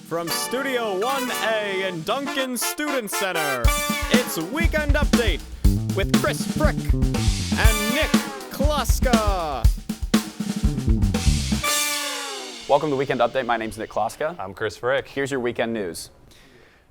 From Studio 1A in Duncan Student Center, it's Weekend Update with Chris Frick and Nick Kloska. Welcome to Weekend Update. My name's Nick Kloska. I'm Chris Frick. Here's your weekend news.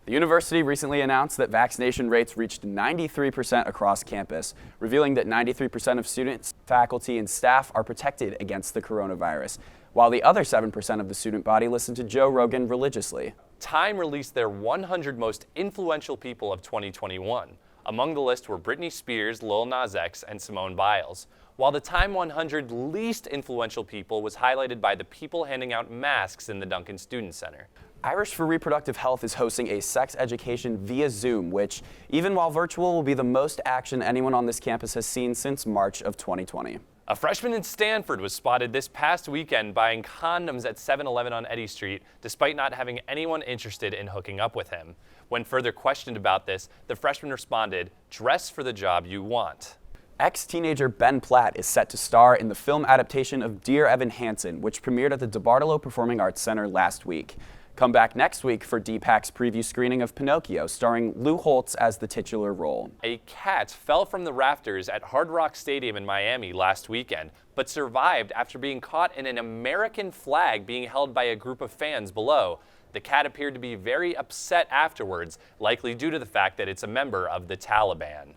The university recently announced that vaccination rates reached 93% across campus, revealing that 93% of students, faculty, and staff are protected against the coronavirus, while the other 7% of the student body listen to Joe Rogan religiously. Time released their 100 most influential people of 2021. Among the list were Britney Spears, Lil Nas X, and Simone Biles, while the Time 100 least influential people was highlighted by the people handing out masks in the Duncan Student Center. Irish for Reproductive Health is hosting a sex education via Zoom, which, even while virtual, will be the most action anyone on this campus has seen since March of 2020. A freshman in Stanford was spotted this past weekend buying condoms at 7-Eleven on Eddy Street, despite not having anyone interested in hooking up with him. When further questioned about this, the freshman responded, "Dress for the job you want." Ex-teenager Ben Platt is set to star in the film adaptation of Dear Evan Hansen, which premiered at the DeBartolo Performing Arts Center last week. Come back next week for DPAC's preview screening of Pinocchio, starring Lou Holtz as the titular role. A cat fell from the rafters at Hard Rock Stadium in Miami last weekend, but survived after being caught in an American flag being held by a group of fans below. The cat appeared to be very upset afterwards, likely due to the fact that it's a member of the Taliban.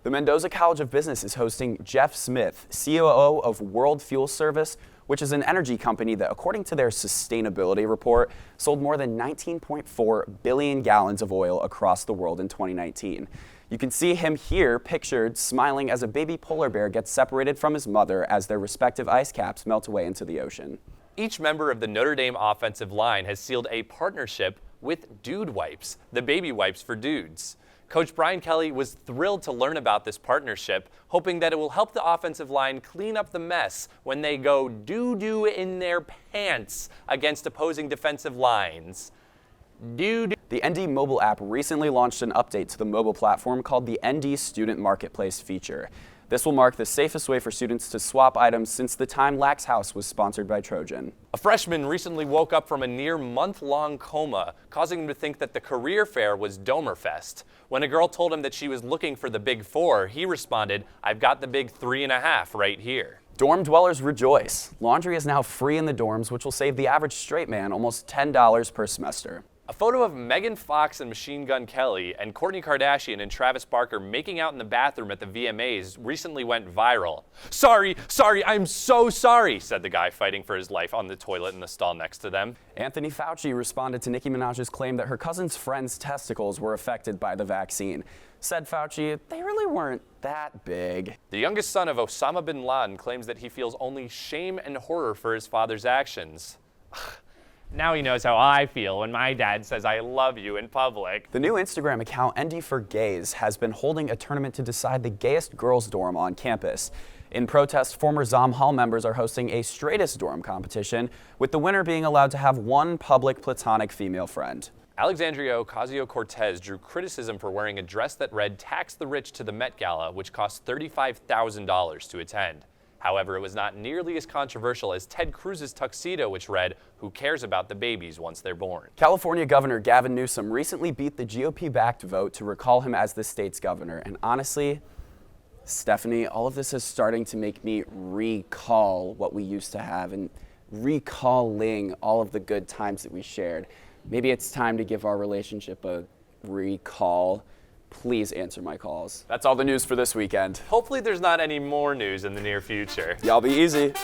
The Mendoza College of Business is hosting Jeff Smith, COO of World Fuel Service, which is an energy company that, according to their sustainability report, sold more than 19.4 billion gallons of oil across the world in 2019. You can see him here pictured smiling as a baby polar bear gets separated from his mother as their respective ice caps melt away into the ocean. Each member of the Notre Dame offensive line has sealed a partnership with Dude Wipes, the baby wipes for dudes. Coach Brian Kelly was thrilled to learn about this partnership, hoping that it will help the offensive line clean up the mess when they go doo-doo in their pants against opposing defensive lines. Doo-doo. The ND mobile app recently launched an update to the mobile platform called the ND Student Marketplace feature. This will mark the safest way for students to swap items since the Time Lax House was sponsored by Trojan. A freshman recently woke up from a near month-long coma, causing him to think that the career fair was Domerfest. When a girl told him that she was looking for the big 4, he responded, "I've got the big 3.5 right here." Dorm dwellers rejoice. Laundry is now free in the dorms, which will save the average straight man almost $10 per semester. A photo of Megan Fox and Machine Gun Kelly and Kourtney Kardashian and Travis Barker making out in the bathroom at the VMAs recently went viral. Sorry, I'm so sorry, said the guy fighting for his life on the toilet in the stall next to them. Anthony Fauci responded to Nicki Minaj's claim that her cousin's friend's testicles were affected by the vaccine. Said Fauci, they really weren't that big. The youngest son of Osama bin Laden claims that he feels only shame and horror for his father's actions. Now he knows how I feel when my dad says I love you in public. The new Instagram account, ND for Gays, has been holding a tournament to decide the gayest girls' dorm on campus. In protest, former Zom Hall members are hosting a straightest dorm competition, with the winner being allowed to have one public platonic female friend. Alexandria Ocasio-Cortez drew criticism for wearing a dress that read "Tax the Rich" to the Met Gala, which cost $35,000 to attend. However, it was not nearly as controversial as Ted Cruz's tuxedo, which read, "Who cares about the babies once they're born?" California Governor Gavin Newsom recently beat the GOP-backed vote to recall him as the state's governor. And honestly, Stephanie, all of this is starting to make me recall what we used to have and recalling all of the good times that we shared. Maybe it's time to give our relationship a recall. Please answer my calls. That's all the news for this weekend. Hopefully there's not any more news in the near future. Y'all be easy.